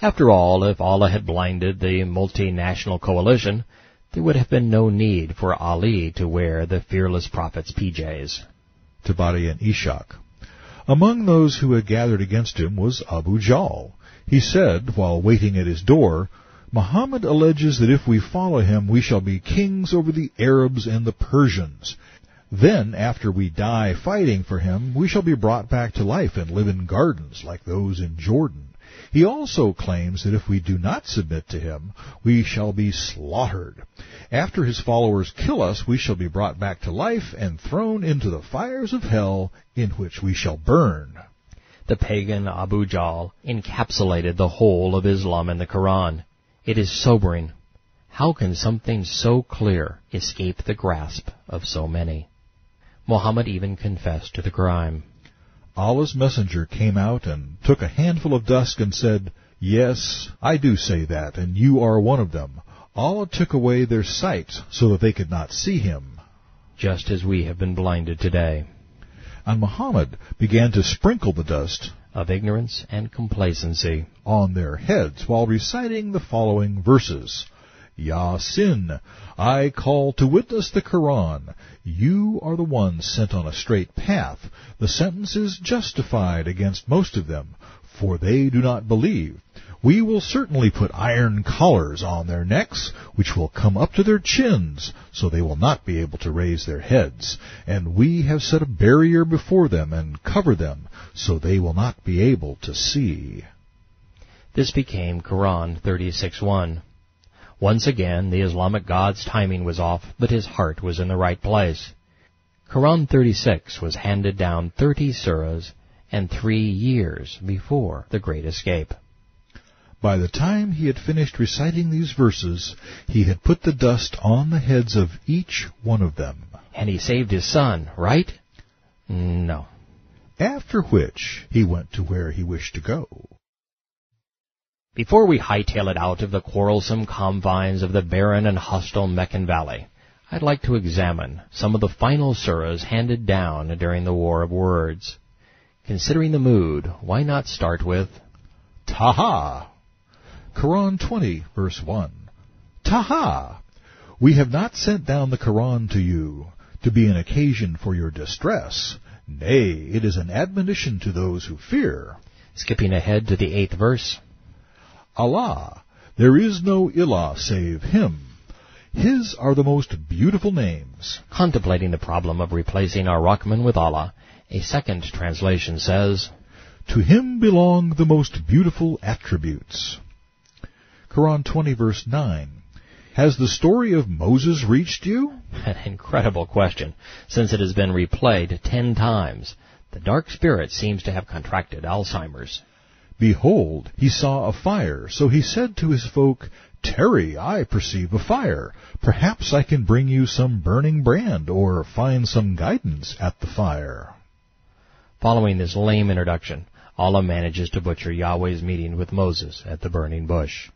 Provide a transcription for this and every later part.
After all, if Allah had blinded the multinational coalition, there would have been no need for Ali to wear the fearless prophet's PJs. Tabari and Ishaq. Among those who had gathered against him was Abu Jahl. He said, while waiting at his door, Muhammad alleges that if we follow him, we shall be kings over the Arabs and the Persians. Then, after we die fighting for him, we shall be brought back to life and live in gardens like those in Jordan. He also claims that if we do not submit to him, we shall be slaughtered. After his followers kill us, we shall be brought back to life and thrown into the fires of hell, in which we shall burn. The pagan Abu Jahl encapsulated the whole of Islam in the Koran. It is sobering. How can something so clear escape the grasp of so many? Mohammad even confessed to the crime. Allah's messenger came out and took a handful of dust and said, "Yes, I do say that, and you are one of them. Allah took away their sight so that they could not see him." Just as we have been blinded today. And Muhammad began to sprinkle the dust of ignorance and complacency on their heads while reciting the following verses. Yasin, I call to witness the Koran. You are the ones sent on a straight path. The sentence is justified against most of them, for they do not believe. We will certainly put iron collars on their necks, which will come up to their chins, so they will not be able to raise their heads. And we have set a barrier before them and cover them, so they will not be able to see. This became Koran 36:1. Once again, the Islamic God's timing was off, but his heart was in the right place. Koran 36 was handed down 30 surahs and 3 years before the Great Escape. By the time he had finished reciting these verses, he had put the dust on the heads of each one of them. And he saved his son, right? No. After which, he went to where he wished to go. Before we hightail it out of the quarrelsome confines of the barren and hostile Meccan Valley, I'd like to examine some of the final surahs handed down during the War of Words. Considering the mood, why not start with Ta-ha! Quran 20, verse 1. Ta-ha! We have not sent down the Quran to you to be an occasion for your distress. Nay, it is an admonition to those who fear. Skipping ahead to the 8th verse. Allah, there is no Ilah save Him. His are the most beautiful names. Contemplating the problem of replacing Ar-Rahman with Allah, a second translation says, To Him belong the most beautiful attributes. Quran 20, verse 9. Has the story of Moses reached you? An incredible question, since it has been replayed 10 times. The dark spirit seems to have contracted Alzheimer's. Behold, he saw a fire, so he said to his folk, Tarry, I perceive a fire. Perhaps I can bring you some burning brand, or find some guidance at the fire. Following this lame introduction, Allah manages to butcher Yahweh's meeting with Moses at the burning bush.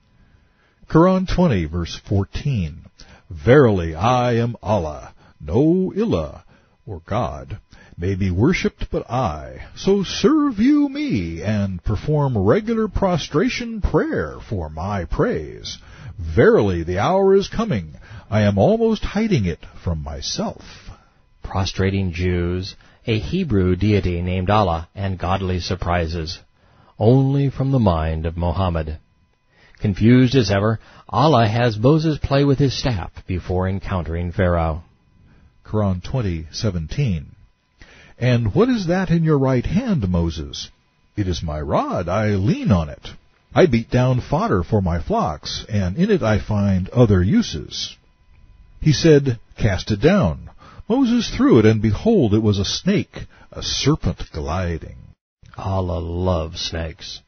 Quran 20, verse 14. Verily, I am Allah. No Ilah, or God, may be worshipped but I. So serve you me, and perform regular prostration prayer for my praise. Verily, the hour is coming. I am almost hiding it from myself. Prostrating Jews, a Hebrew deity named Allah, and godly surprises. Only from the mind of Mohammad. Confused as ever, Allah has Moses play with his staff before encountering Pharaoh. Quran 20:17. And what is that in your right hand, Moses? It is my rod, I lean on it. I beat down fodder for my flocks, and in it I find other uses. He said, Cast it down. Moses threw it, and behold, it was a snake, a serpent gliding. Allah loves snakes.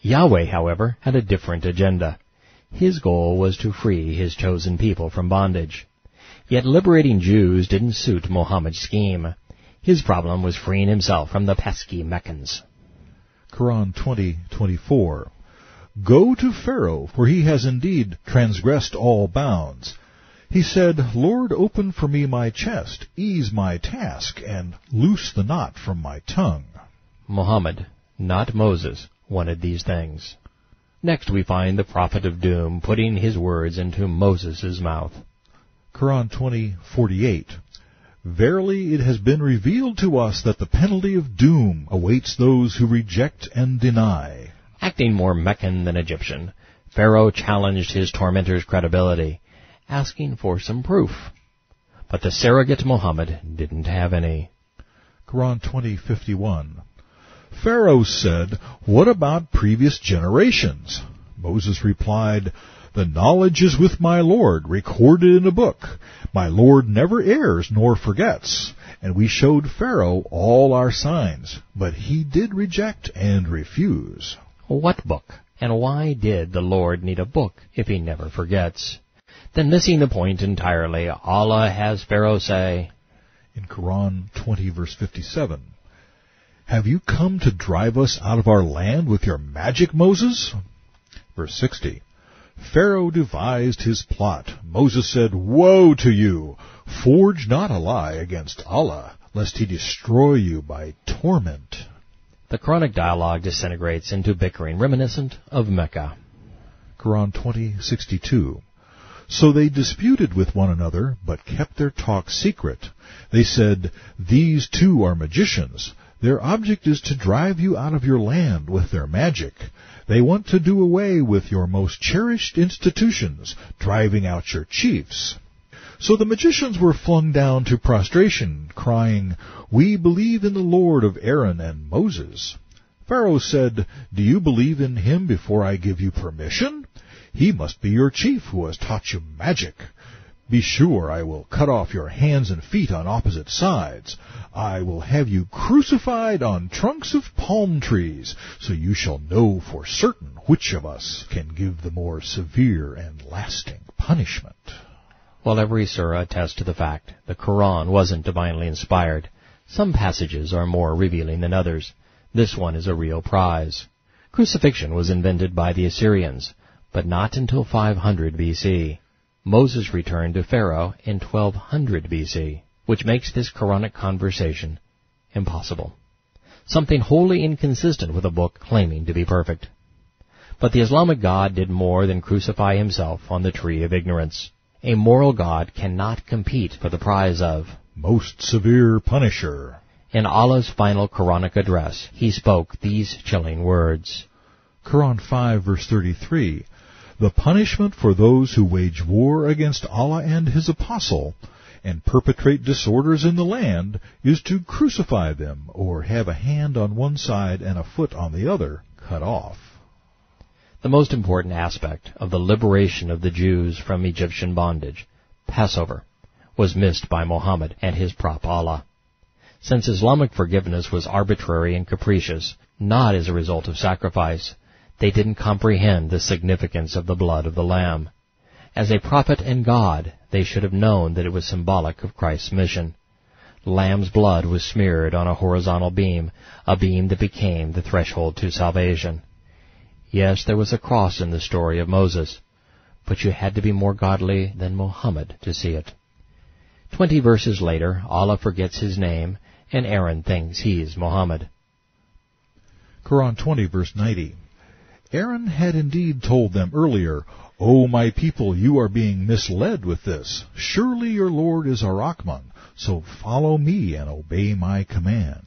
Yahweh, however, had a different agenda. His goal was to free his chosen people from bondage. Yet liberating Jews didn't suit Mohammed's scheme. His problem was freeing himself from the pesky Meccans. Quran 20:24. Go to Pharaoh, for he has indeed transgressed all bounds. He said, Lord, open for me my chest, ease my task, and loose the knot from my tongue. Mohammed, not Moses, wanted these things. Next we find the prophet of doom putting his words into Moses' mouth. Quran 20:48. Verily it has been revealed to us that the penalty of doom awaits those who reject and deny. Acting more Meccan than Egyptian, Pharaoh challenged his tormentor's credibility, asking for some proof. But the surrogate Mohammed didn't have any. Quran 20:51. Pharaoh said, What about previous generations? Moses replied, The knowledge is with my Lord, recorded in a book. My Lord never errs nor forgets. And we showed Pharaoh all our signs, but he did reject and refuse. What book? And why did the Lord need a book if he never forgets? Then missing the point entirely, Allah has Pharaoh say, in Quran 20 verse 57, Have you come to drive us out of our land with your magic, Moses? Verse 60, Pharaoh devised his plot. Moses said, Woe to you! Forge not a lie against Allah, lest he destroy you by torment. The Quranic dialogue disintegrates into bickering reminiscent of Mecca. Quran 20:62. So they disputed with one another, but kept their talk secret. They said, These two are magicians. Their object is to drive you out of your land with their magic. They want to do away with your most cherished institutions, driving out your chiefs. So the magicians were flung down to prostration, crying, We believe in the Lord of Aaron and Moses. Pharaoh said, Do you believe in him before I give you permission? He must be your chief who has taught you magic. Be sure I will cut off your hands and feet on opposite sides. I will have you crucified on trunks of palm trees, so you shall know for certain which of us can give the more severe and lasting punishment. While every surah attests to the fact the Quran wasn't divinely inspired, some passages are more revealing than others. This one is a real prize. Crucifixion was invented by the Assyrians, but not until 500 BC. Moses returned to Pharaoh in 1200 BC, which makes this Quranic conversation impossible. Something wholly inconsistent with a book claiming to be perfect. But the Islamic God did more than crucify himself on the tree of ignorance. A moral God cannot compete for the prize of most severe punisher. In Allah's final Quranic address, he spoke these chilling words. Quran 5 verse 33, The punishment for those who wage war against Allah and His Apostle and perpetrate disorders in the land is to crucify them or have a hand on one side and a foot on the other cut off. The most important aspect of the liberation of the Jews from Egyptian bondage, Passover, was missed by Mohammed and his prop Allah. Since Islamic forgiveness was arbitrary and capricious, not as a result of sacrifice, they didn't comprehend the significance of the blood of the Lamb. As a prophet and God, they should have known that it was symbolic of Christ's mission. The Lamb's blood was smeared on a horizontal beam, a beam that became the threshold to salvation. Yes, there was a cross in the story of Moses, but you had to be more godly than Mohammed to see it. 20 verses later, Allah forgets his name, and Aaron thinks he's Mohammed. Quran 20 verse 90. Aaron had indeed told them earlier, O my people, you are being misled with this. Surely your Lord is Ar-Rahman, so follow me and obey my command.